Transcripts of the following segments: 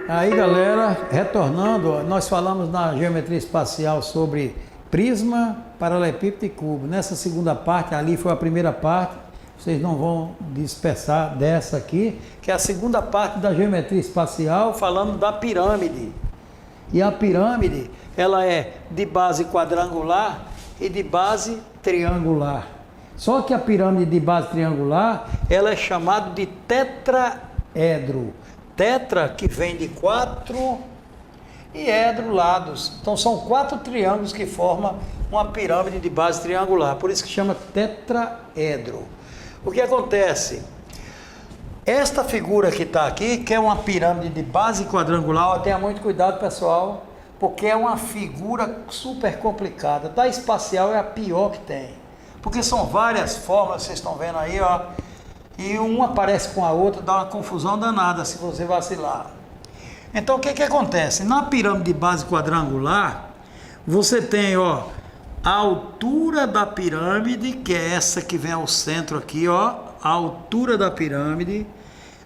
Aí, galera, retornando, nós falamos na geometria espacial sobre prisma, paralelepípedo e cubo. Nessa segunda parte, ali foi a primeira parte, vocês não vão dispersar dessa aqui, que é a segunda parte da geometria espacial, falando da pirâmide. E a pirâmide, ela é de base quadrangular e de base triangular. Só que a pirâmide de base triangular, ela é chamada de tetraedro. Tetra, que vem de 4, e edro, lados. Então são 4 triângulos que formam uma pirâmide de base triangular. Por isso que chama tetraedro. O que acontece? Esta figura que está aqui, que é uma pirâmide de base quadrangular, tenha muito cuidado, pessoal, porque é uma figura super complicada. Da espacial é a pior que tem. Porque são várias formas, vocês estão vendo aí, ó. E uma parece com a outra, dá uma confusão danada se você vacilar. Então o que acontece? Na pirâmide de base quadrangular, você tem, ó, a altura da pirâmide, que é essa que vem ao centro aqui, ó, a altura da pirâmide.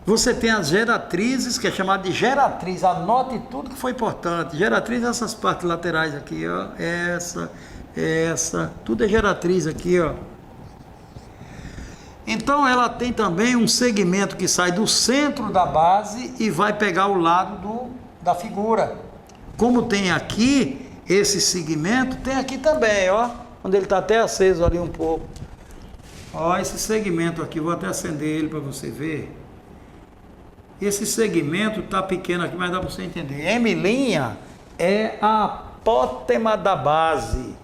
Você tem as geratrizes, que é chamada de geratriz, anote tudo que foi importante. Geratriz, essas partes laterais aqui, ó, essa, tudo é geratriz aqui, ó. Então ela tem também um segmento que sai do centro da base e vai pegar o lado da figura. Como tem aqui esse segmento, tem aqui também, ó, onde ele está até aceso ali um pouco. Ó, esse segmento aqui, vou até acender ele para você ver. Esse segmento está pequeno aqui, mas dá para você entender. M' é a apótema da base.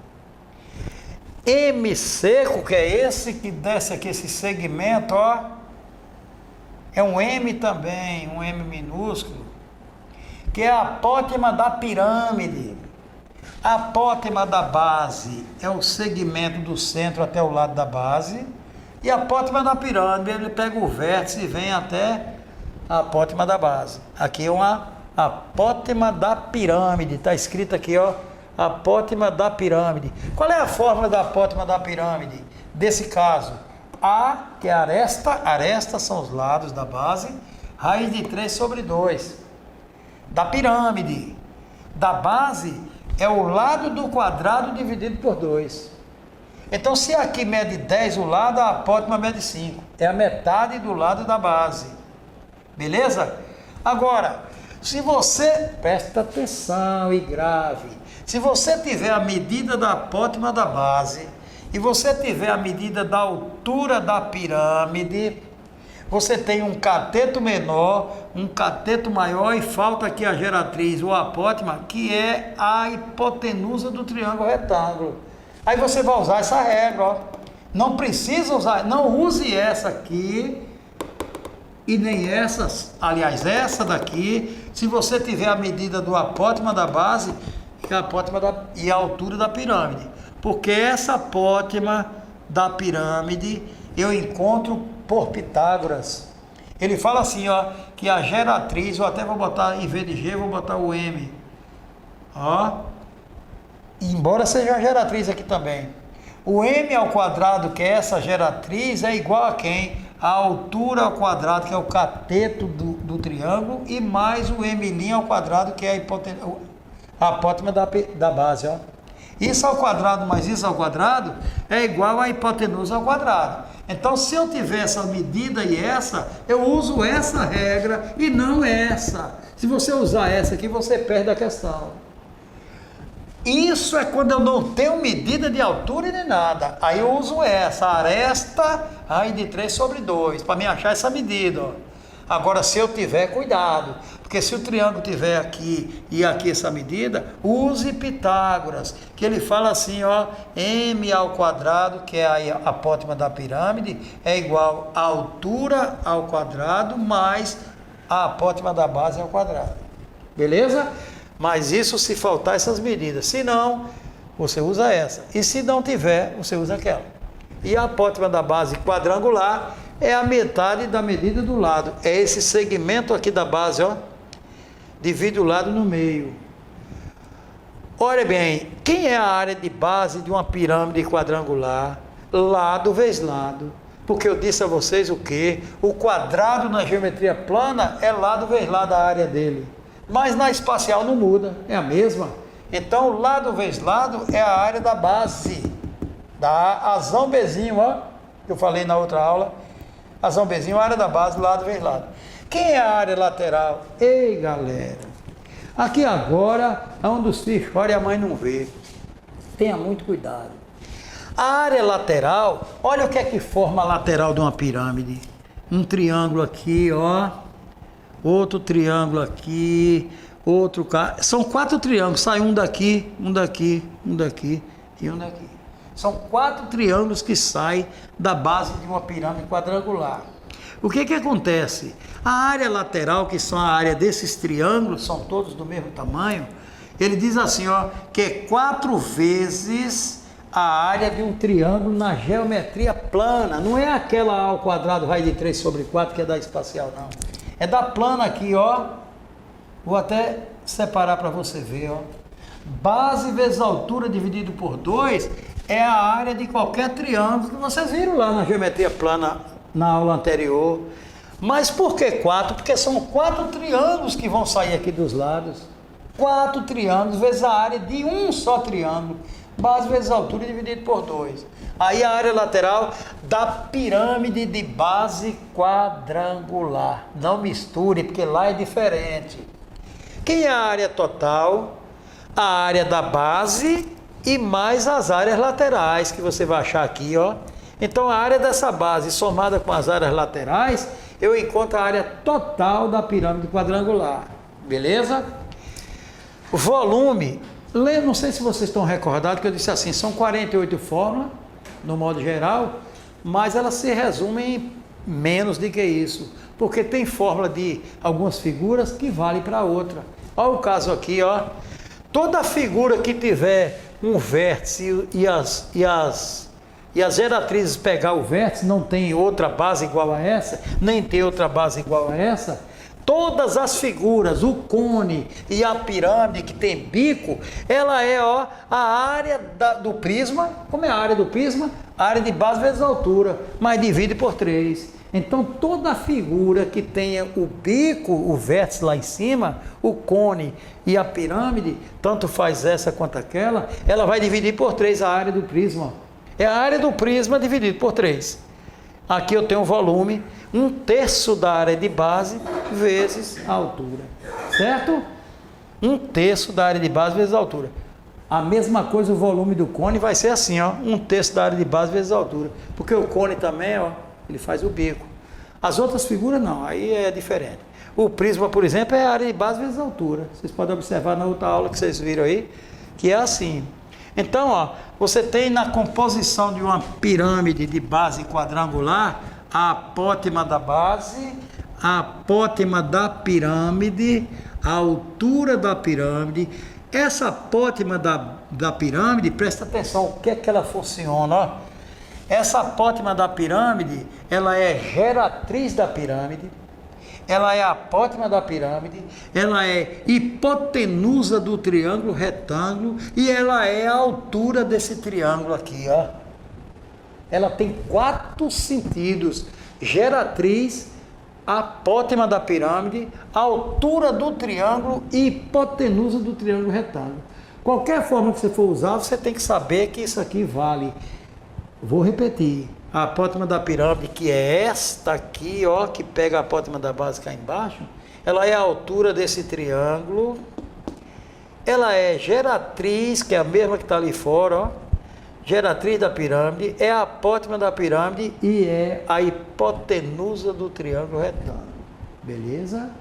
M seco, que é esse que desce aqui, esse segmento, ó, é um M também, um M minúsculo, que é a apótema da pirâmide. A apótema da base é o segmento do centro até o lado da base, e a apótema da pirâmide, ele pega o vértice e vem até a apótema da base. Aqui é uma apótema da pirâmide, está escrito aqui, ó, apótema da pirâmide. Qual é a fórmula da apótema da pirâmide? Desse caso, A, que é a aresta são os lados da base, raiz de 3 sobre 2. Da pirâmide, da base, é o lado do quadrado dividido por 2. Então, se aqui mede 10 o lado, a apótema mede 5. É a metade do lado da base. Beleza? Agora, se você, presta atenção e grave, se você tiver a medida da apótema da base e você tiver a medida da altura da pirâmide, você tem um cateto menor, um cateto maior e falta aqui a geratriz ou a apótema, que é a hipotenusa do triângulo retângulo. Aí você vai usar essa regra, ó. Não precisa usar, não use essa aqui e nem essas, aliás, essa daqui, se você tiver a medida do apótema da base e a altura da pirâmide, porque essa apótema da pirâmide eu encontro por Pitágoras. Ele fala assim, ó, que a geratriz, eu até vou botar, em vez de G, vou botar o M, ó, embora seja a geratriz aqui também. O M ao quadrado, que é essa geratriz, é igual a quem? A altura ao quadrado, que é o cateto do triângulo, e mais o M' ao quadrado, que é a apótema da base, ó. Isso ao quadrado mais isso ao quadrado é igual a hipotenusa ao quadrado. Então, se eu tiver essa medida e essa, eu uso essa regra e não essa. Se você usar essa aqui, você perde a questão. Isso é quando eu não tenho medida de altura nem nada. Aí eu uso essa, aresta, raiz de 3 sobre 2, para me achar essa medida, ó. Agora, se eu tiver, cuidado, porque se o triângulo tiver aqui e aqui essa medida, use Pitágoras, que ele fala assim, ó, M ao quadrado, que é a apótema da pirâmide, é igual a altura ao quadrado mais a apótema da base ao quadrado. Beleza? Mas isso se faltar essas medidas. Se não, você usa essa. E se não tiver, você usa aquela. E a apótema da base quadrangular é a metade da medida do lado. É esse segmento aqui da base, ó. Divide o lado no meio. Olha bem, quem é a área de base de uma pirâmide quadrangular? Lado vezes lado. Porque eu disse a vocês o quê? O quadrado na geometria plana é lado vezes lado a área dele. Mas na espacial não muda, é a mesma. Então, lado vezes lado é a área da base, da azão bezinho, ó, que eu falei na outra aula. Azão bezinho, área da base, lado vezes lado. Quem é a área lateral? Ei, galera, aqui agora é onde os filhos choram e a mãe não vê. Tenha muito cuidado. A área lateral, olha o que é que forma a lateral de uma pirâmide. Um triângulo aqui, ó. Outro triângulo aqui. Outro. São 4 triângulos. Sai um daqui, um daqui, um daqui e um daqui. São 4 triângulos que saem da base de uma pirâmide quadrangular. O que que acontece? A área lateral, que são a área desses triângulos, são todos do mesmo tamanho. Ele diz assim, ó, que é 4 vezes a área de um triângulo na geometria plana. Não é aquela A ao quadrado vai de 3 sobre 4 que é da espacial, não. É da plana aqui, ó. Vou até separar para você ver, ó. Base vezes altura dividido por 2 é a área de qualquer triângulo que vocês viram lá na geometria plana na aula anterior. Mas por que 4? Porque são 4 triângulos que vão sair aqui dos lados. 4 triângulos vezes a área de um só triângulo. Base vezes altura dividido por 2. Aí a área lateral da pirâmide de base quadrangular. Não misture, porque lá é diferente. Quem é a área total? A área da base e mais as áreas laterais, que você vai achar aqui, ó. Então a área dessa base somada com as áreas laterais, eu encontro a área total da pirâmide quadrangular. Beleza? O volume, não sei se vocês estão recordados que eu disse assim, são 48 fórmulas, no modo geral, mas elas se resumem em menos do que isso, porque tem fórmula de algumas figuras que vale para outra. Olha o caso aqui, ó. Toda figura que tiver um vértice e as geratrizes pegar o vértice, não tem outra base igual a essa, nem tem outra base igual a essa. Todas as figuras, o cone e a pirâmide que tem bico, ela é, ó, a área do prisma. Como é a área do prisma? A área de base vezes a altura, mas divide por 3. Então toda figura que tenha o bico, o vértice lá em cima, o cone e a pirâmide, tanto faz essa quanto aquela, ela vai dividir por 3 a área do prisma. É a área do prisma dividido por 3. Aqui eu tenho o volume, 1/3 da área de base vezes a altura, certo? 1/3 da área de base vezes a altura. A mesma coisa o volume do cone vai ser assim, ó, 1/3 da área de base vezes a altura, porque o cone também, ó, ele faz o bico. As outras figuras não, aí é diferente. O prisma, por exemplo, é a área de base vezes a altura. Vocês podem observar na outra aula que vocês viram aí, que é assim. Então, ó, você tem na composição de uma pirâmide de base quadrangular, a apótema da base, a apótema da pirâmide, a altura da pirâmide. Essa apótema da pirâmide, presta atenção, o que é que ela funciona, ó. Essa apótema da pirâmide, ela é geratriz da pirâmide, ela é a apótema da pirâmide, ela é hipotenusa do triângulo retângulo e ela é a altura desse triângulo aqui, ó. Ela tem 4 sentidos: geratriz, apótema da pirâmide, altura do triângulo e hipotenusa do triângulo retângulo. Qualquer forma que você for usar, você tem que saber que isso aqui vale. Vou repetir. A apótema da pirâmide, que é esta aqui, ó, que pega a apótema da base cá embaixo, ela é a altura desse triângulo. Ela é geratriz, que é a mesma que está ali fora, ó. Geratriz da pirâmide, é a apótema da pirâmide e é a hipotenusa do triângulo retângulo. Beleza?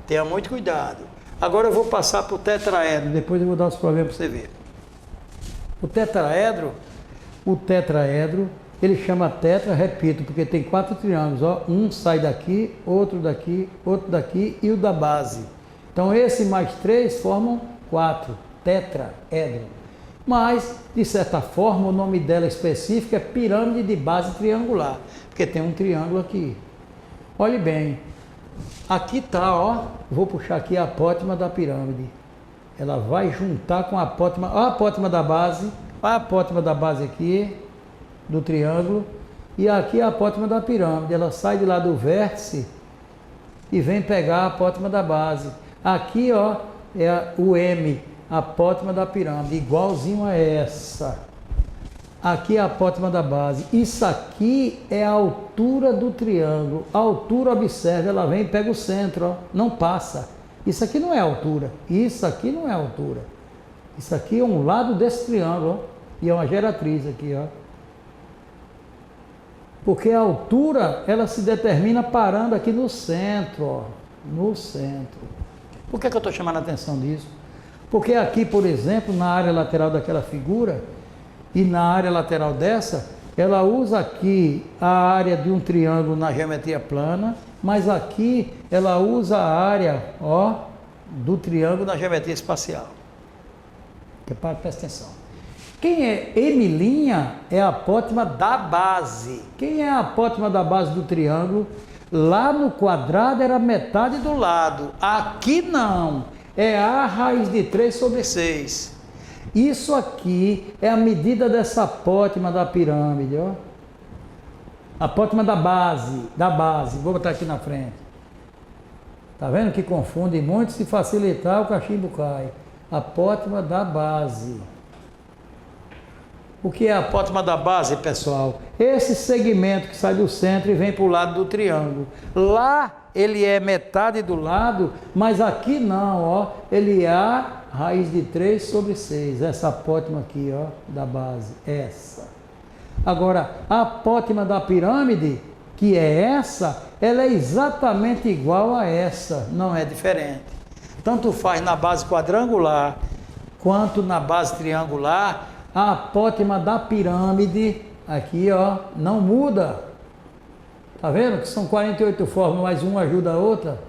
Tenha muito cuidado. Agora eu vou passar para o tetraedro, depois eu vou dar os problemas para você ver. O tetraedro, ele chama tetra, repito, porque tem 4 triângulos, ó. Um sai daqui, outro daqui e o da base. Então esse mais 3 formam 4, tetraedro. Mas, de certa forma, o nome dela específico é pirâmide de base triangular, porque tem um triângulo aqui. Olhe bem, aqui está, ó, vou puxar aqui a apótema da pirâmide. Ela vai juntar com a apótema, ó, a apótema da base, a apótema da base aqui, do triângulo, e aqui a apótema da pirâmide. Ela sai de lá do vértice e vem pegar a apótema da base. Aqui, ó, é o M, a apótema da pirâmide, igualzinho a essa. Aqui é a apótema da base. Isso aqui é a altura do triângulo. A altura, observe, ela vem e pega o centro, ó, não passa. Isso aqui não é altura. Isso aqui não é altura. Isso aqui é um lado desse triângulo, ó, e é uma geratriz aqui, ó. Porque a altura, ela se determina parando aqui no centro, ó, no centro. Por que eu estou chamando a atenção disso? Porque aqui, por exemplo, na área lateral daquela figura e na área lateral dessa, ela usa aqui a área de um triângulo na geometria plana, mas aqui ela usa a área, ó, do triângulo na geometria espacial. Presta atenção. Quem é M' é a apótema da base. Quem é a apótema da base do triângulo? Lá no quadrado era metade do lado. Aqui não. É A raiz de 3 sobre 6. Isso aqui é a medida dessa apótema da pirâmide, ó. Apótema da base, Vou botar aqui na frente. Tá vendo que confunde muito? Se facilitar, o cachimbo cai. Apótema da base. O que é a apótema da base, pessoal? Esse segmento que sai do centro e vem para o lado do triângulo. Lá ele é metade do lado, mas aqui não, ó. Ele é A raiz de 3 sobre 6. Essa apótema aqui, ó, da base. Essa. Agora, a apótema da pirâmide, que é essa, ela é exatamente igual a essa. Não é diferente. Tanto faz na base quadrangular, quanto na base triangular, a apótema da pirâmide, aqui, ó, não muda. Tá vendo que são 48 formas, mas uma ajuda a outra?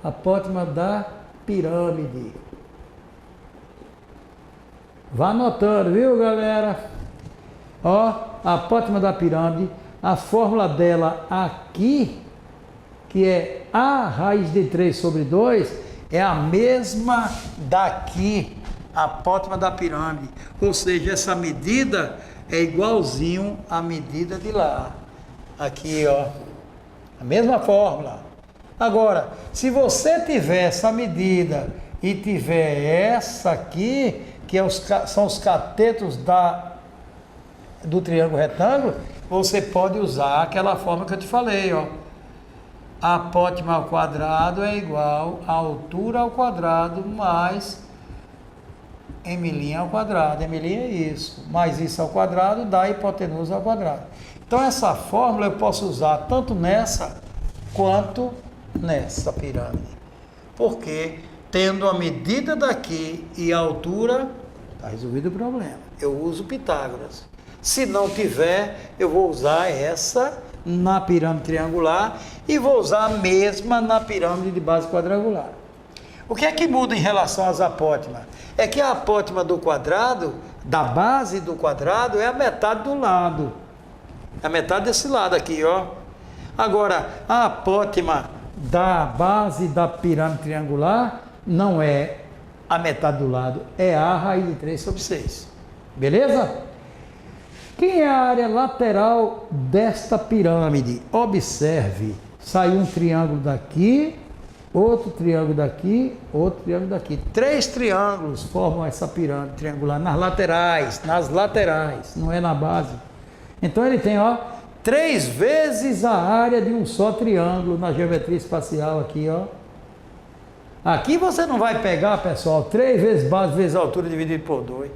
Apótema da pirâmide. Vá anotando, viu, galera? Ó, a apótema da pirâmide, a fórmula dela aqui, que é A raiz de 3 sobre 2, é a mesma daqui, a apótema da pirâmide. Ou seja, essa medida é igualzinho à medida de lá. Aqui, ó, a mesma fórmula. Agora, se você tiver essa medida e tiver essa aqui, que são os catetos do triângulo retângulo, você pode usar aquela forma que eu te falei, ó. A apótema ao quadrado é igual a altura ao quadrado mais M' ao quadrado. M' é isso, mais isso ao quadrado dá a hipotenusa ao quadrado. Então essa fórmula eu posso usar tanto nessa quanto nessa pirâmide. Porque tendo a medida daqui e a altura, está resolvido o problema. Eu uso Pitágoras. Se não tiver, eu vou usar essa na pirâmide triangular e vou usar a mesma na pirâmide de base quadrangular. O que é que muda em relação às apótemas? É que a apótema do quadrado, da base do quadrado, é a metade do lado. É a metade desse lado aqui, ó. Agora, a apótema da base da pirâmide triangular não é a metade do lado, é A raiz de 3 sobre 6. Beleza? Quem é a área lateral desta pirâmide? Observe, sai um triângulo daqui, outro triângulo daqui, outro triângulo daqui. 3 triângulos formam essa pirâmide triangular nas laterais, não é na base. Então ele tem, ó, 3 vezes a área de um só triângulo na geometria espacial aqui, ó. Aqui você não vai pegar, pessoal, 3 vezes base vezes altura dividido por 2.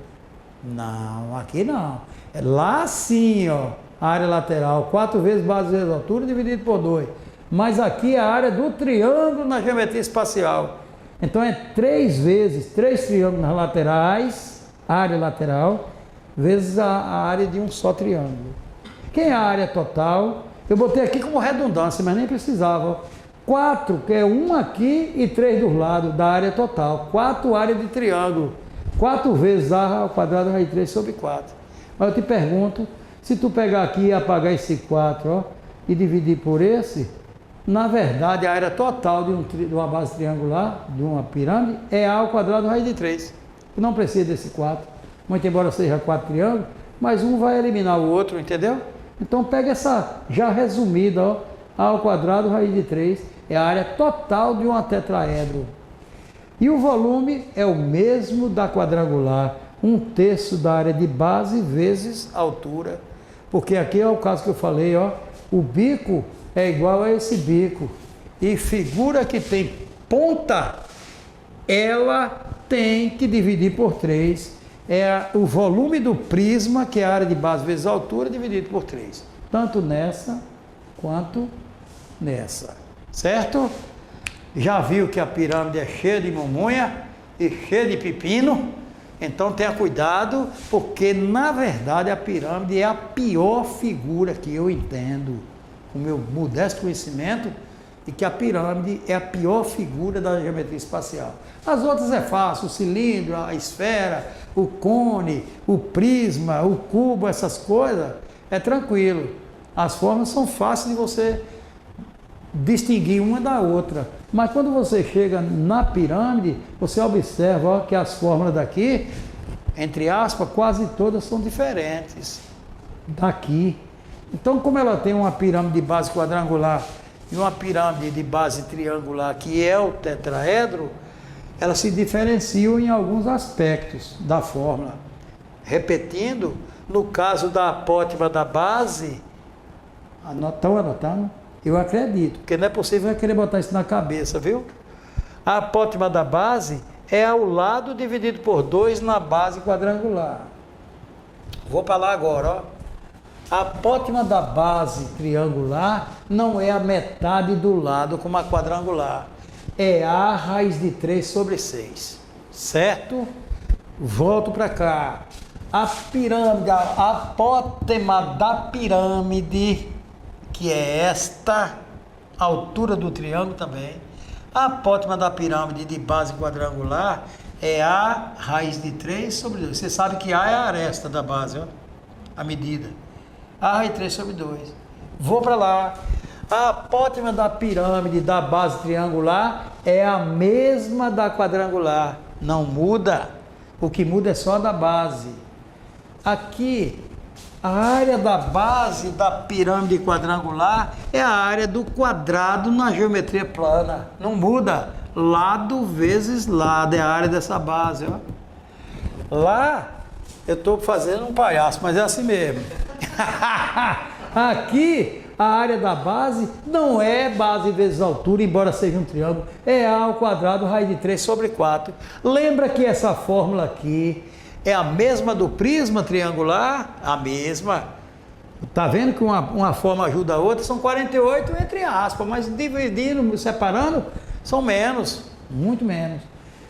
Não, aqui não. É lá sim, ó, a área lateral, 4 vezes base vezes altura dividido por 2. Mas aqui é a área do triângulo na geometria espacial. Então é 3 vezes, 3 triângulos nas laterais, área lateral, vezes a área de um só triângulo. Quem é a área total? Eu botei aqui como redundância, mas nem precisava. 4, que é 1 aqui e 3 dos lados da área total. 4 áreas de triângulo. 4 vezes A ao quadrado raiz de 3 sobre 4. Mas eu te pergunto, se tu pegar aqui e apagar esse 4, ó, e dividir por esse, na verdade a área total de uma base triangular, de uma pirâmide, é A ao quadrado raiz de 3. Não precisa desse 4. Muito embora seja 4 triângulos, mas um vai eliminar o outro, entendeu? Então pega essa já resumida, ó, A ao quadrado raiz de 3 é a área total de um tetraedro. E o volume é o mesmo da quadrangular, 1/3 da área de base vezes a altura. Porque aqui é o caso que eu falei, ó, o bico é igual a esse bico. E figura que tem ponta, ela tem que dividir por 3. É o volume do prisma, que é a área de base vezes a altura, dividido por 3. Tanto nessa quanto nessa. Certo? Já viu que a pirâmide é cheia de mamonha e cheia de pepino? Então tenha cuidado, porque na verdade a pirâmide é a pior figura que eu entendo, com o meu modesto conhecimento, e que a pirâmide é a pior figura da geometria espacial. As outras é fácil, o cilindro, a esfera, o cone, o prisma, o cubo, essas coisas, é tranquilo. As formas são fáceis de você distinguir uma da outra. Mas quando você chega na pirâmide, você observa, ó, que as fórmulas daqui, entre aspas, quase todas são diferentes daqui. Então, como ela tem uma pirâmide de base quadrangular e uma pirâmide de base triangular, que é o tetraedro, elas se diferenciam em alguns aspectos da fórmula. Repetindo, no caso da apótima da base, estão anotando? Eu acredito, porque não é possível eu querer botar isso na cabeça, viu? A apótima da base é ao lado dividido por 2 na base quadrangular. Vou para lá agora, ó. A apótima da base triangular não é a metade do lado como a quadrangular. É A raiz de 3 sobre 6. Certo? Volto para cá. A pirâmide, a apótema da pirâmide, que é esta altura do triângulo também. A apótema da pirâmide de base quadrangular é A raiz de 3 sobre 2. Você sabe que A é a aresta da base, ó, a medida. A raiz de 3 sobre 2. Vou para lá. A apótema da pirâmide da base triangular é a mesma da quadrangular. Não muda. O que muda é só a da base. Aqui, a área da base da pirâmide quadrangular é a área do quadrado na geometria plana. Não muda. Lado vezes lado é a área dessa base, ó. Lá, eu estou fazendo um palhaço, mas é assim mesmo. Aqui, a área da base não é base vezes altura, embora seja um triângulo, é A ao quadrado raiz de 3 sobre 4. Lembra que essa fórmula aqui é a mesma do prisma triangular? A mesma. Tá vendo que uma forma ajuda a outra? São 48 entre aspas, mas dividindo, separando, são menos, muito menos.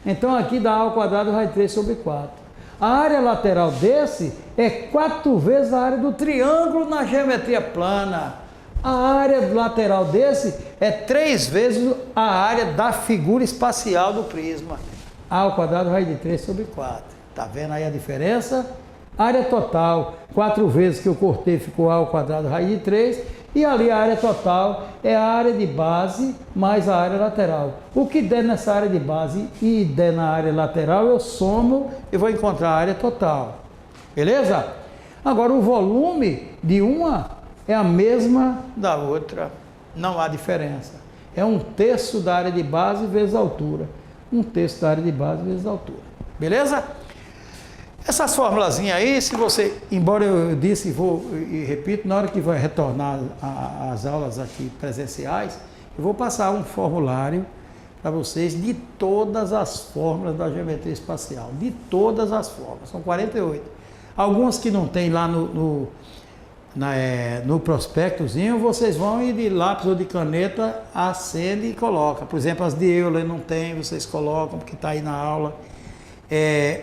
Então aqui dá A ao quadrado raiz de 3 sobre 4. A área lateral desse é 4 vezes a área do triângulo na geometria plana. A área lateral desse é 3 vezes a área da figura espacial do prisma. A ao quadrado raiz de 3 sobre 4. Tá vendo aí a diferença? Área total, 4 vezes que eu cortei ficou A ao quadrado raiz de 3. E ali a área total é a área de base mais a área lateral. O que der nessa área de base e der na área lateral, eu somo e vou encontrar a área total. Beleza? Agora o volume de uma é a mesma da outra. Não há diferença. É 1/3 da área de base vezes a altura. 1/3 da área de base vezes a altura. Beleza? Essas formulazinhas aí, se você, embora eu disse e repito, na hora que vai retornar as aulas aqui presenciais, eu vou passar um formulário para vocês de todas as fórmulas da geometria espacial, de todas as fórmulas, são 48. Algumas que não tem lá no prospectozinho, vocês vão e de lápis ou de caneta acende e coloca. Por exemplo, as de Euler não tem, vocês colocam porque está aí na aula.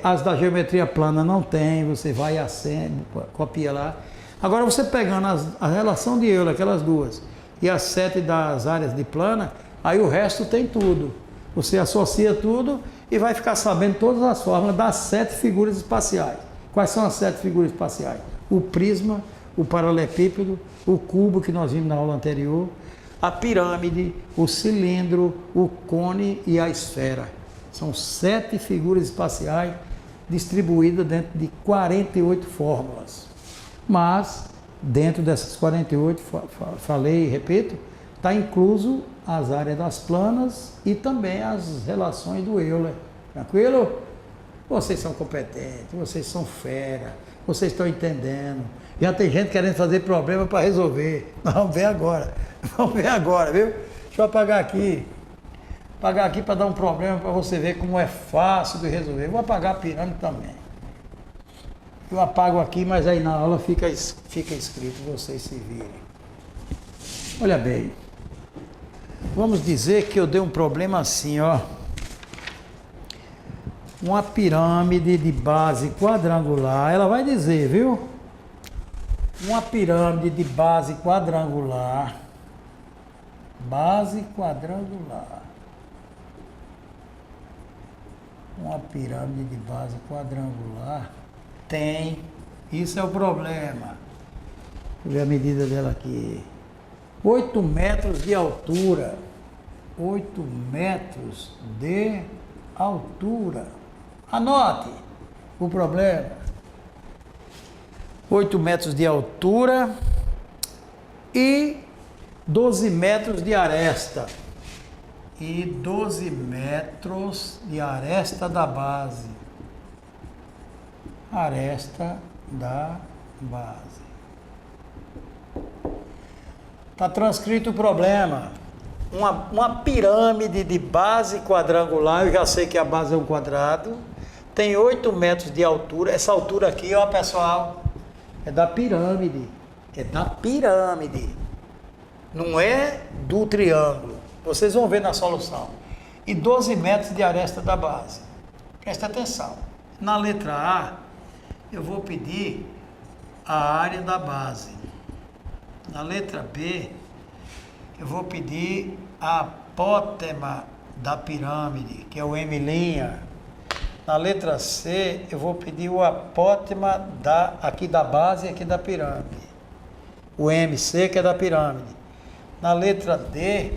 As da geometria plana não tem, você vai e acende, copia lá. Agora você pegando a relação de Euler, aquelas duas, e as 7 das áreas de plana, aí o resto tem tudo. Você associa tudo e vai ficar sabendo todas as fórmulas das 7 figuras espaciais. Quais são as 7 figuras espaciais? O prisma, o paralelepípedo, o cubo que nós vimos na aula anterior, a pirâmide, o cilindro, o cone e a esfera. São 7 figuras espaciais distribuídas dentro de 48 fórmulas. Mas, dentro dessas 48, falei e repito, Está incluso as áreas das planas e também as relações do Euler. Tranquilo? Vocês são competentes, vocês são fera, vocês estão entendendo. Já tem gente querendo fazer problema para resolver. Vamos ver agora. Vamos ver agora, viu? Deixa eu apagar aqui. Apagar aqui para dar um problema para você ver como é fácil de resolver. Vou apagar a pirâmide também. Eu apago aqui, mas aí na aula fica escrito, vocês se virem. Olha bem. Vamos dizer que eu dei um problema assim, ó. Uma pirâmide de base quadrangular, ela vai dizer, viu? Uma pirâmide de base quadrangular. Base quadrangular. Uma pirâmide de base quadrangular tem, isso é o problema. Vou ver a medida dela aqui. 8 metros de altura. 8 metros de altura. Anote o problema. 8 metros de altura e 12 metros de aresta. E 12 metros de aresta da base. Aresta da base. Está transcrito o problema. Uma pirâmide de base quadrangular, eu já sei que a base é um quadrado, tem 8 metros de altura. Essa altura aqui, ó pessoal, é da pirâmide. É da pirâmide. Não é do triângulo. Vocês vão ver na solução. E 12 metros de aresta da base. Presta atenção. Na letra A, eu vou pedir a área da base. Na letra B, eu vou pedir a apótema da pirâmide, que é o M'. Na letra C, eu vou pedir o apótema aqui da base e aqui da pirâmide. O MC, que é da pirâmide. Na letra D,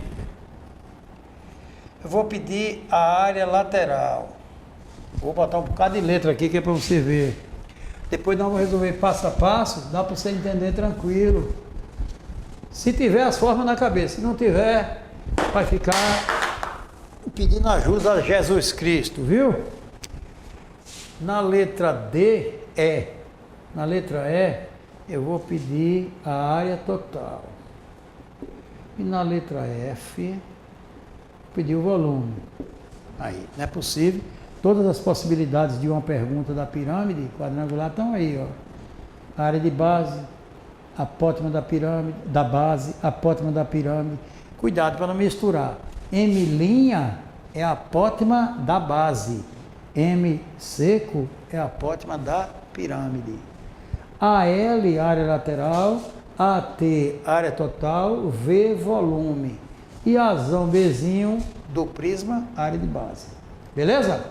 eu vou pedir a área lateral. Vou botar um bocado de letra aqui, que é para você ver. Depois nós vamos resolver passo a passo, dá para você entender tranquilo. Se tiver as formas na cabeça, se não tiver, vai ficar pedindo ajuda a Jesus Cristo, viu? Na letra D, na letra E, eu vou pedir a área total. E na letra F, vou pedir o volume. Aí, não é possível. Todas as possibilidades de uma pergunta da pirâmide quadrangular estão aí, ó. A área de base, apótema da pirâmide, da base, apótema da pirâmide. Cuidado para não misturar. M' é a apótema da base. M seco é a apótema da pirâmide. AL, área lateral. AT, área total. V, volume. E azão Bzinho do prisma, área de base. Beleza?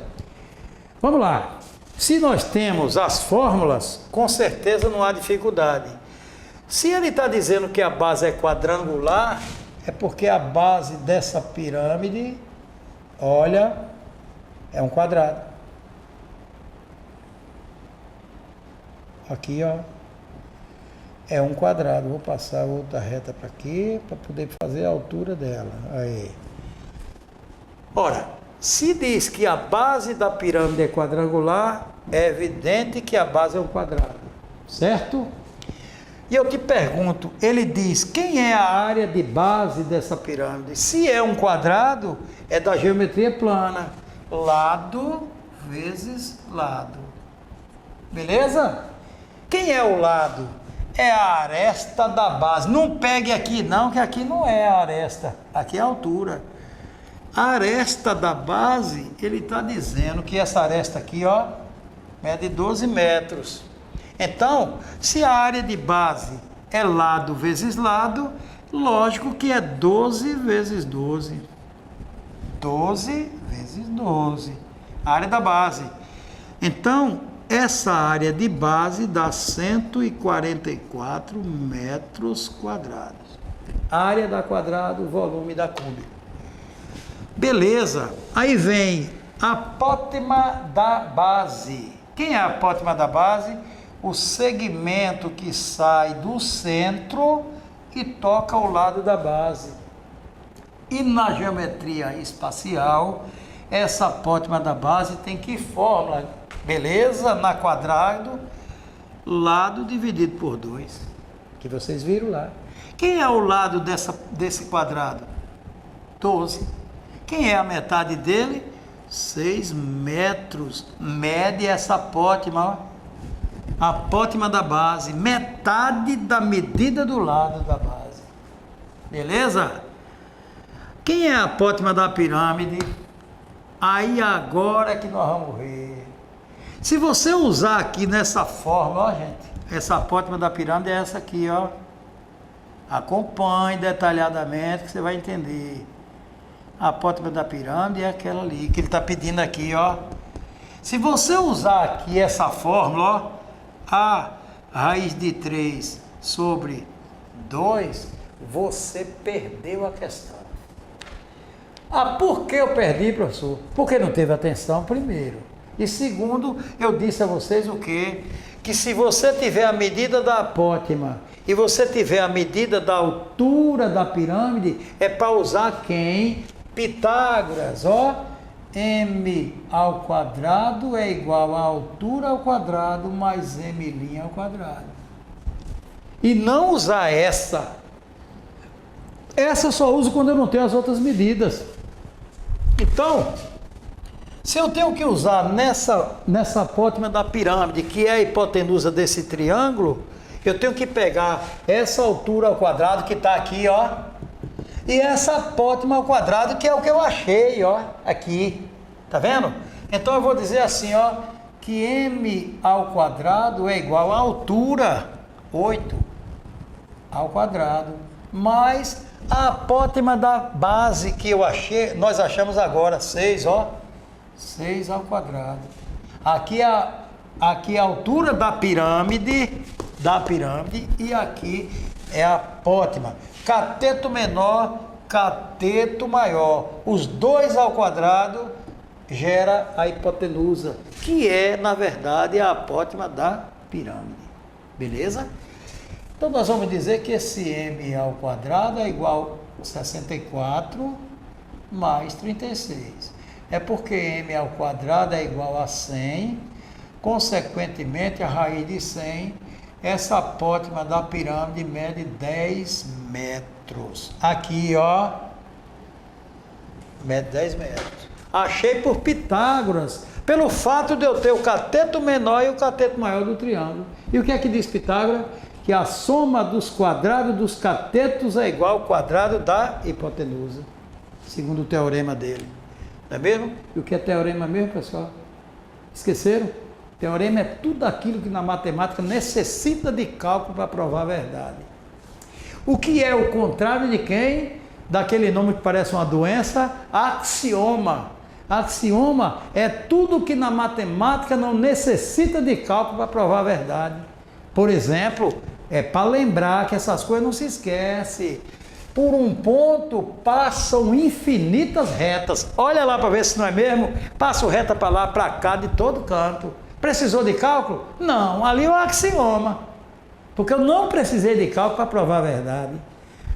Vamos lá. Se nós temos as fórmulas, com certeza não há dificuldade. Se ele está dizendo que a base é quadrangular, é porque a base dessa pirâmide, olha, é um quadrado. Aqui, ó, é um quadrado. Vou passar outra reta para aqui, para poder fazer a altura dela. Aí. Ora, se diz que a base da pirâmide é quadrangular, é evidente que a base é um quadrado, certo? E eu te pergunto, ele diz, quem é a área de base dessa pirâmide? Se é um quadrado, é da geometria plana. Lado vezes lado. Beleza? Quem é o lado? É a aresta da base. Não pegue aqui não, que aqui não é a aresta. Aqui é a altura. A aresta da base, ele está dizendo que essa aresta aqui, ó, é de 12 metros. Então, se a área de base é lado vezes lado, lógico que é 12 vezes 12. 12 vezes 12. A área da base. Então, essa área de base dá 144 metros quadrados. Área dá quadrado, volume dá cúbico. Beleza. Aí vem a apótema da base. Quem é a apótema da base? O segmento que sai do centro e toca ao lado da base. E na geometria espacial, essa apótima da base tem que fórmula? Beleza? Na quadrado, lado dividido por 2. Que vocês viram lá. Quem é o lado desse quadrado? 12. Quem é a metade dele? 6 metros. Mede essa apótima, ó. Apótima da base. Metade da medida do lado da base. Beleza? Quem é a apótima da pirâmide? Aí agora é que nós vamos ver. Se você usar aqui nessa fórmula, ó gente, essa apótima da pirâmide é essa aqui, ó. Acompanhe detalhadamente que você vai entender. A apótima da pirâmide é aquela ali, que ele está pedindo aqui, ó. Se você usar aqui essa fórmula, ó, a raiz de 3 sobre 2, você perdeu a questão. Ah, por que eu perdi, professor? Porque não teve atenção, primeiro. E segundo, eu disse a vocês o quê? Que se você tiver a medida da apótima e você tiver a medida da altura da pirâmide, é para usar quem? Pitágoras, ó. M ao quadrado é igual a altura ao quadrado mais M' ao quadrado. E não usar essa. Essa eu só uso quando eu não tenho as outras medidas. Então, se eu tenho que usar nessa apótima da pirâmide, que é a hipotenusa desse triângulo, eu tenho que pegar essa altura ao quadrado que está aqui, ó, e essa apótima ao quadrado, que é o que eu achei, ó, aqui. Tá vendo? Então eu vou dizer assim, ó, que m ao quadrado é igual a altura, 8 ao quadrado, mais a apótima da base que eu achei, nós achamos agora, 6, ó, 6 ao quadrado. Aqui a altura da pirâmide, e aqui é a apótima. Cateto menor, cateto maior. Os dois ao quadrado gera a hipotenusa, que é, na verdade, a apótima da pirâmide. Beleza? Então nós vamos dizer que esse m ao quadrado é igual a 64 mais 36. É porque m ao quadrado é igual a 100, consequentemente a raiz de 100, essa apótima da pirâmide mede 10 metros. Aqui, ó, mede 10 metros. Achei por Pitágoras, pelo fato de eu ter o cateto menor e o cateto maior do triângulo. E o que é que diz Pitágoras? Que a soma dos quadrados dos catetos é igual ao quadrado da hipotenusa, segundo o teorema dele. Não é mesmo? E o que é teorema mesmo, pessoal? Esqueceram? Teorema é tudo aquilo que na matemática necessita de cálculo para provar a verdade. O que é o contrário de quem? Daquele nome que parece uma doença, axioma. Axioma é tudo que na matemática não necessita de cálculo para provar a verdade. Por exemplo, é para lembrar que essas coisas não se esquecem. Por um ponto passam infinitas retas. Olha lá para ver se não é mesmo. Passo reta para lá, para cá, de todo canto. Precisou de cálculo? Não, ali é o axioma. Porque eu não precisei de cálculo para provar a verdade.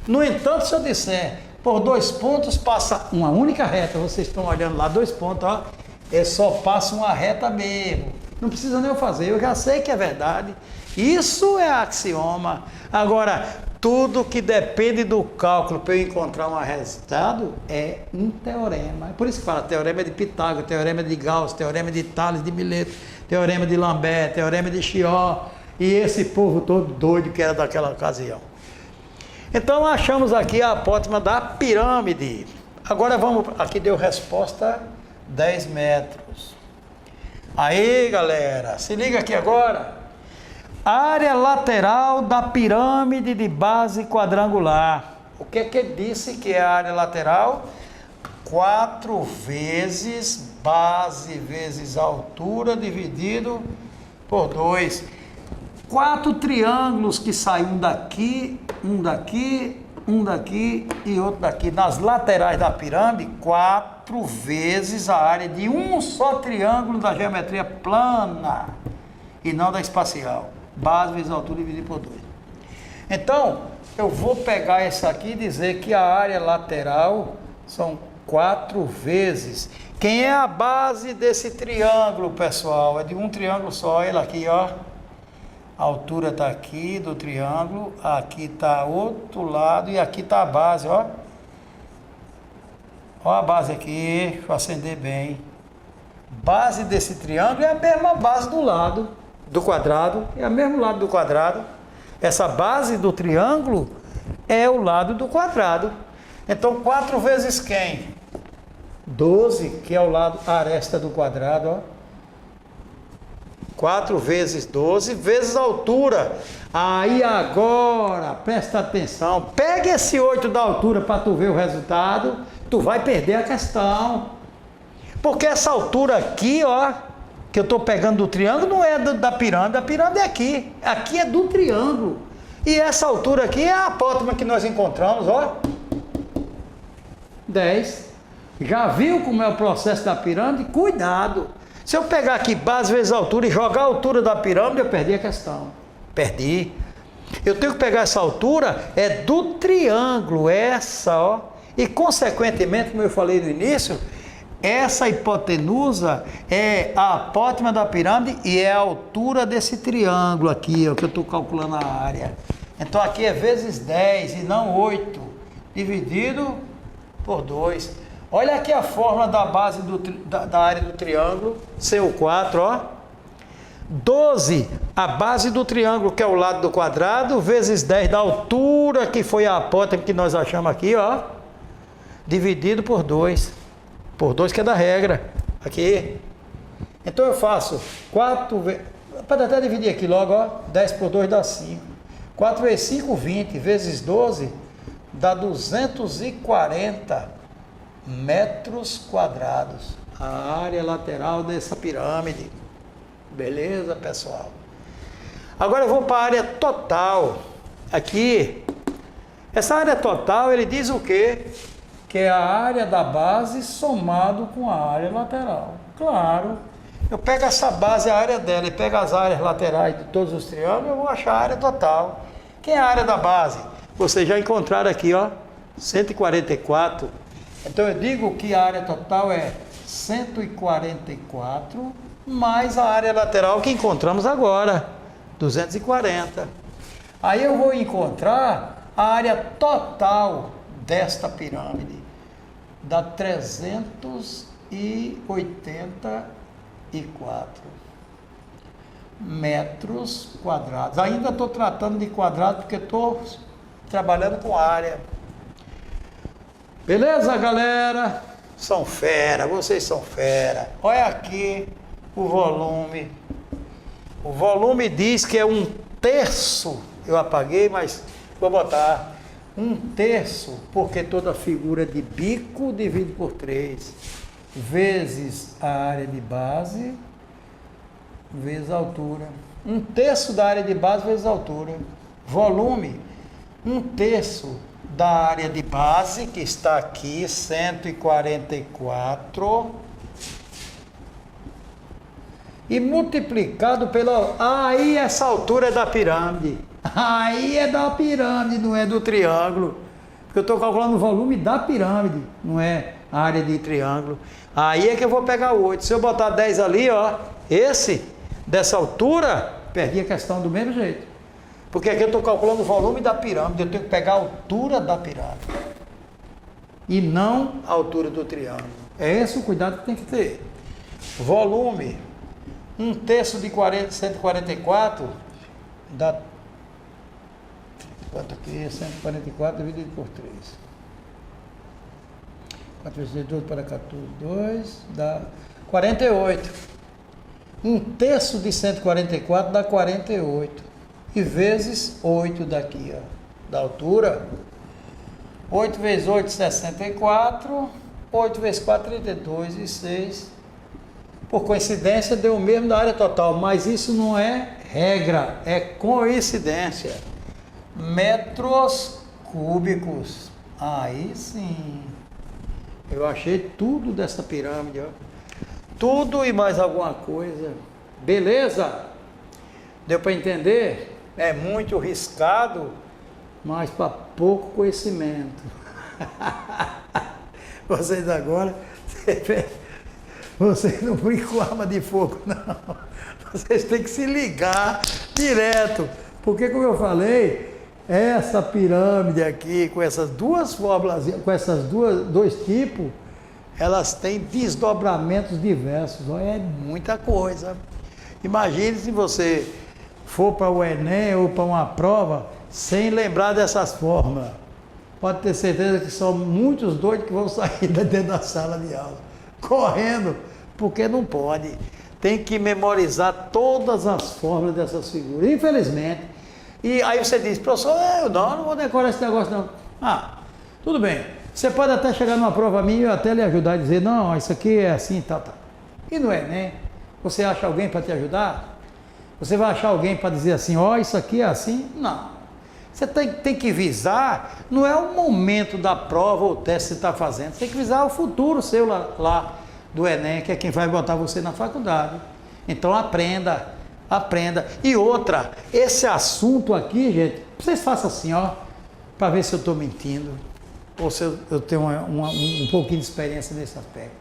No entanto, se eu disser, por 2 pontos passa uma única reta, vocês estão olhando lá, 2 pontos, ó, é só passa uma reta mesmo. Não precisa nem eu fazer, eu já sei que é verdade. Isso é axioma. Agora, tudo que depende do cálculo para eu encontrar um resultado é um teorema. É por isso que fala teorema de Pitágoras, teorema de Gauss, teorema de Tales de Mileto, teorema de Lambert, teorema de Chiot, e esse povo todo doido que era daquela ocasião. Então achamos aqui a apótima da pirâmide. Agora vamos, aqui deu resposta 10 metros. Aí galera, se liga aqui agora. Área lateral da pirâmide de base quadrangular. O que que disse que é a área lateral? 4 vezes base vezes altura dividido por 2. 4 triângulos que saem um daqui e outro daqui. Nas laterais da pirâmide, 4 vezes a área de um só triângulo da geometria plana e não da espacial. Base vezes altura dividido por 2. Então, eu vou pegar essa aqui e dizer que a área lateral são 4 vezes. Quem é a base desse triângulo, pessoal? É de um triângulo só, ele aqui, ó. A altura está aqui do triângulo, aqui está outro lado e aqui está a base, ó. Ó a base aqui, deixa eu acender bem. Base desse triângulo é a mesma base do lado do quadrado, é o mesmo lado do quadrado. Essa base do triângulo é o lado do quadrado. Então, 4 vezes quem? 12, que é o lado aresta do quadrado, ó. 4 vezes 12, vezes a altura. Aí agora, presta atenção. Pega esse 8 da altura para tu ver o resultado. Tu vai perder a questão. Porque essa altura aqui, ó, que eu estou pegando do triângulo, não é da pirâmide. A pirâmide é aqui. Aqui é do triângulo. E essa altura aqui é a apótema que nós encontramos, ó. 10. Já viu como é o processo da pirâmide? Cuidado. Se eu pegar aqui base vezes altura e jogar a altura da pirâmide, eu perdi a questão. Perdi. Eu tenho que pegar essa altura, é do triângulo, essa, ó. E, consequentemente, como eu falei no início, essa hipotenusa é a apótema da pirâmide e é a altura desse triângulo aqui, ó, que eu estou calculando a área. Então, aqui é vezes 10 e não 8, dividido por 2. Olha aqui a fórmula da base da área do triângulo, CO4, ó. 12, a base do triângulo, que é o lado do quadrado, vezes 10 da altura, que foi a apótema que nós achamos aqui, ó. Dividido por 2. Por 2 que é da regra. Aqui. Então eu faço 4 vezes... Pode até dividir aqui logo, ó. 10 por 2 dá 5. 4 vezes 5, 20. Vezes 12 dá 240 metros quadrados, a área lateral dessa pirâmide. Beleza, pessoal? Agora eu vou para a área total. Aqui, essa área total, ele diz o quê? Que é a área da base somado com a área lateral. Claro, eu pego essa base, a área dela, e pego as áreas laterais de todos os triângulos, eu vou achar a área total. Quem é a área da base? Vocês já encontraram aqui, ó, 144. Então eu digo que a área total é 144 mais a área lateral que encontramos agora, 240. Aí eu vou encontrar a área total desta pirâmide, dá 384 metros quadrados. Ainda estou tratando de quadrado porque estou trabalhando com área. Beleza, galera? São fera, vocês são fera. Olha aqui o volume. O volume diz que é 1/3. Eu apaguei, mas vou botar 1/3, porque toda figura de bico divide por 3, vezes a área de base, vezes a altura. 1/3 da área de base vezes a altura. Volume, 1/3 da área de base, que está aqui, 144, e multiplicado pela... Aí essa altura é da pirâmide. Aí é da pirâmide, não é do triângulo. Porque eu estou calculando o volume da pirâmide, não é a área de triângulo. Aí é que eu vou pegar o 8. Se eu botar 10 ali, ó, esse, dessa altura, perdi a questão do mesmo jeito. Porque aqui eu estou calculando o volume da pirâmide, eu tenho que pegar a altura da pirâmide. E não a altura do triângulo. É esse o cuidado que tem que ter. Volume, 1/3 de 144, dá... Quanto aqui? 144 dividido por 3. 4 vezes 12 para 14, 2, dá 48. 1/3 de 144 dá 48. E vezes 8 daqui, ó, da altura. 8 vezes 8, 64. 8 vezes 4, 32 e 6. Por coincidência, deu o mesmo da área total, mas isso não é regra, é coincidência. Metros cúbicos. Aí sim. Eu achei tudo dessa pirâmide, ó. Tudo e mais alguma coisa. Beleza? Deu para entender? É muito riscado mas para pouco conhecimento. Vocês agora, vocês não brincam com arma de fogo, não. Vocês têm que se ligar direto. Porque, como eu falei, essa pirâmide aqui, com essas duas fórmulas, com essas dois tipos, elas têm desdobramentos diversos. Olha, é muita coisa. Imagine se você for para o Enem ou para uma prova sem lembrar dessas fórmulas. Pode ter certeza que são muitos doidos que vão sair dentro da sala de aula, correndo, porque não pode. Tem que memorizar todas as fórmulas dessas figuras, infelizmente. E aí você diz, professor, eu não vou decorar esse negócio não. Ah, tudo bem. Você pode até chegar numa prova minha e eu até lhe ajudar a dizer, não, isso aqui é assim, tá. E no Enem, você acha alguém para te ajudar? Você vai achar alguém para dizer assim, ó, isso aqui é assim? Não. Você tem que visar, não é o momento da prova ou teste que você está fazendo, você tem que visar o futuro seu lá do Enem, que é quem vai botar você na faculdade. Então aprenda. E outra, esse assunto aqui, gente, vocês façam assim, ó, para ver se eu estou mentindo, ou se eu tenho um pouquinho de experiência nesse aspecto.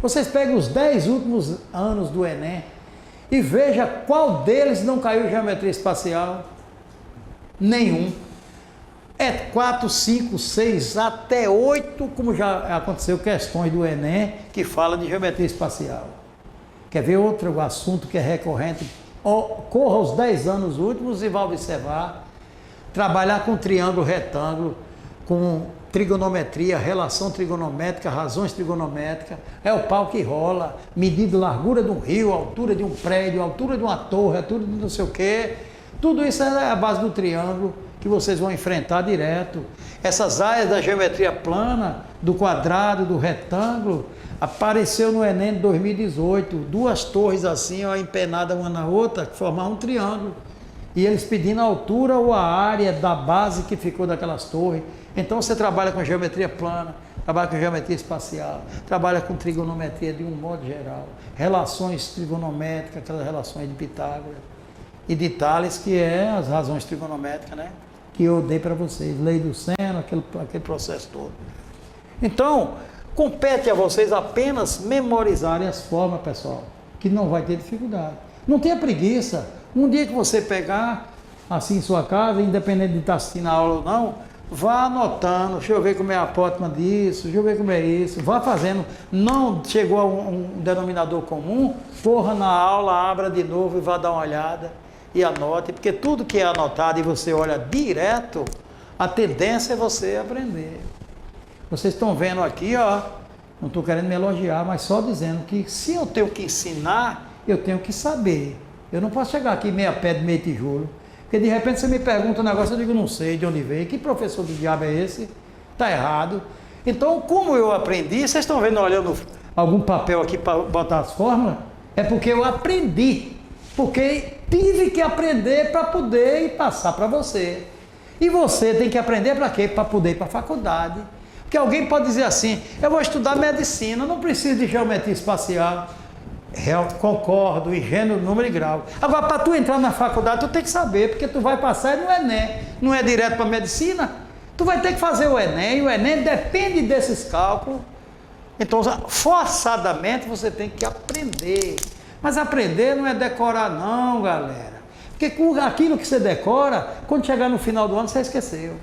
Vocês pegam os 10 últimos anos do Enem e veja qual deles não caiu geometria espacial. Nenhum. É 4, 5, 6, até 8, como já aconteceu questões do Enem, que fala de geometria espacial. Quer ver outro assunto que é recorrente? Corra os 10 anos últimos e vá observar. Trabalhar com triângulo, retângulo, com trigonometria, relação trigonométrica, razões trigonométricas, é o pau que rola, medindo largura de um rio, altura de um prédio, altura de uma torre, altura de não sei o quê. Tudo isso é a base do triângulo que vocês vão enfrentar direto. Essas áreas da geometria plana, do quadrado, do retângulo, apareceu no Enem de 2018, 2 torres assim, ó, empenadas uma na outra, que formavam um triângulo. E eles pedindo a altura ou a área da base que ficou daquelas torres. Então você trabalha com geometria plana, trabalha com geometria espacial, trabalha com trigonometria de um modo geral, relações trigonométricas, aquelas relações de Pitágoras. E de Tales, que é as razões trigonométricas, né? Que eu dei para vocês, lei do seno, aquele processo todo. Então, compete a vocês apenas memorizarem as formas, pessoal, que não vai ter dificuldade. Não tenha preguiça. Um dia que você pegar, assim, em sua casa, independente de estar assistindo a aula ou não, vá anotando, deixa eu ver como é a apótema disso, deixa eu ver como é isso, vá fazendo. Não chegou a um denominador comum, corra na aula, abra de novo e vá dar uma olhada. E anote, porque tudo que é anotado e você olha direto, a tendência é você aprender. Vocês estão vendo aqui, ó, não estou querendo me elogiar, mas só dizendo que se eu tenho que ensinar, eu tenho que saber. Eu não posso chegar aqui meia pedra, meio tijolo, porque de repente você me pergunta um negócio, eu digo, não sei de onde veio, que professor do diabo é esse? Está errado. Então, como eu aprendi, vocês estão vendo, olhando algum papel aqui para botar as fórmulas? É porque eu aprendi, porque tive que aprender para poder ir passar para você. E você tem que aprender para quê? Para poder ir para a faculdade. Porque alguém pode dizer assim, eu vou estudar medicina, não preciso de geometria espacial. Concordo, em gênero, número e grau. Agora, para tu entrar na faculdade, tu tem que saber, porque tu vai passar e não é Enem, não é direto para medicina. Tu vai ter que fazer o Enem, e o Enem depende desses cálculos. Então, forçadamente, você tem que aprender. Mas aprender não é decorar não, galera. Porque com aquilo que você decora, quando chegar no final do ano, você esqueceu.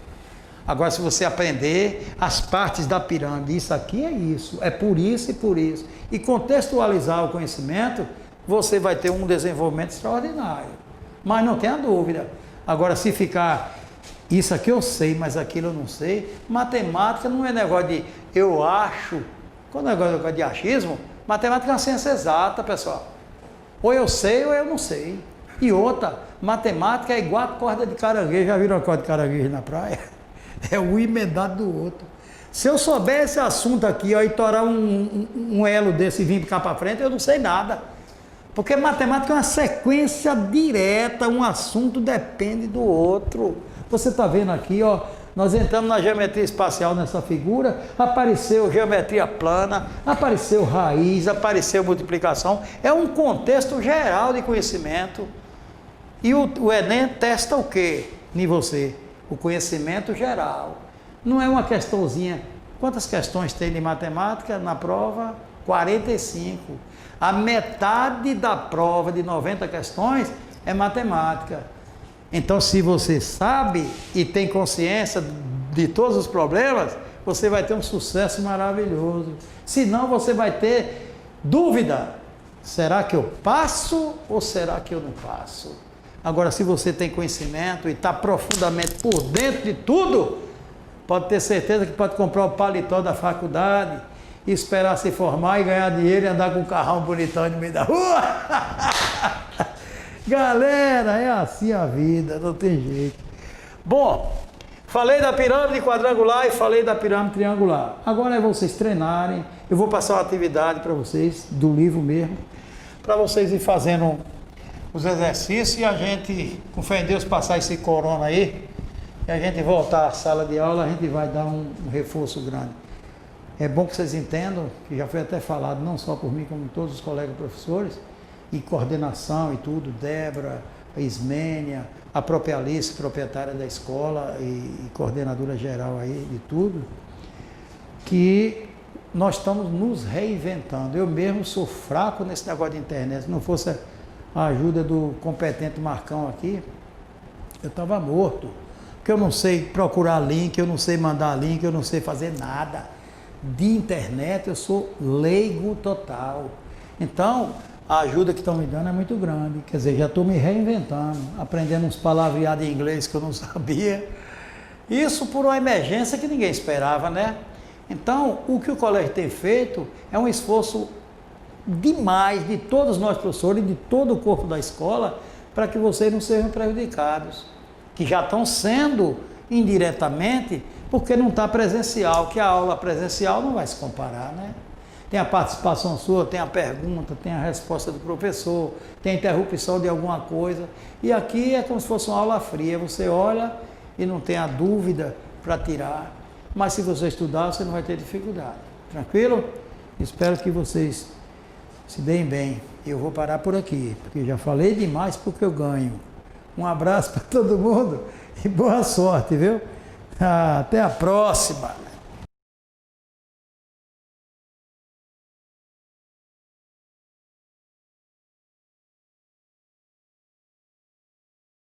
Agora, se você aprender as partes da pirâmide, isso aqui é isso, é por isso e por isso, e contextualizar o conhecimento, você vai ter um desenvolvimento extraordinário. Mas não tenha dúvida. Agora, se ficar, isso aqui eu sei, mas aquilo eu não sei, matemática não é negócio de eu acho. Quando é negócio de achismo, matemática é uma ciência exata, pessoal. Ou eu sei ou eu não sei. E outra, matemática é igual a corda de caranguejo. Já viram a corda de caranguejo na praia? É um emendado do outro. Se eu souber esse assunto aqui, ó, e torar um elo desse e vir cá para frente, eu não sei nada. Porque matemática é uma sequência direta, um assunto depende do outro. Você está vendo aqui, ó, nós entramos na geometria espacial nessa figura, apareceu geometria plana, apareceu raiz, apareceu multiplicação. É um contexto geral de conhecimento. E o Enem testa o quê em você? o conhecimento geral. Não é uma questãozinha. Quantas questões tem de matemática na prova? 45. A metade da prova de 90 questões é matemática. Então, se você sabe e tem consciência de todos os problemas, você vai ter um sucesso maravilhoso. Senão, você vai ter dúvida. Será que eu passo ou será que eu não passo? Agora, se você tem conhecimento e está profundamente por dentro de tudo, pode ter certeza que pode comprar o paletó da faculdade, esperar se formar e ganhar dinheiro e andar com um carrão bonitão no meio da rua. Galera, é assim a vida, não tem jeito. Bom, falei da pirâmide quadrangular e falei da pirâmide triangular. Agora é vocês treinarem. Eu vou passar uma atividade para vocês, do livro mesmo, para vocês ir fazendo os exercícios e a gente, com fé em Deus, passar esse corona aí, e a gente voltar à sala de aula, a gente vai dar um reforço grande. É bom que vocês entendam, que já foi até falado, não só por mim, como todos os colegas professores, e coordenação e tudo, Débora, a Ismênia, a própria Alice, proprietária da escola e coordenadora geral aí de tudo, que nós estamos nos reinventando. Eu mesmo sou fraco nesse negócio de internet. Se não fosse a ajuda do competente Marcão aqui, eu estava morto. Porque eu não sei procurar link, eu não sei mandar link, eu não sei fazer nada. De internet eu sou leigo total. Então, a ajuda que estão me dando é muito grande. Quer dizer, já estou me reinventando, aprendendo uns palavreados em inglês que eu não sabia. Isso por uma emergência que ninguém esperava, né? Então, o que o colégio tem feito é um esforço demais de todos nós professores e de todo o corpo da escola para que vocês não sejam prejudicados, que já estão sendo indiretamente porque não está presencial, que a aula presencial não vai se comparar, né? Tem a participação sua, tem a pergunta, tem a resposta do professor, tem a interrupção de alguma coisa. E aqui é como se fosse uma aula fria. Você olha e não tem a dúvida para tirar. Mas se você estudar, você não vai ter dificuldade. Tranquilo? Espero que vocês se deem bem. Eu vou parar por aqui, porque já falei demais porque eu ganho. Um abraço para todo mundo e boa sorte, viu? Até a próxima!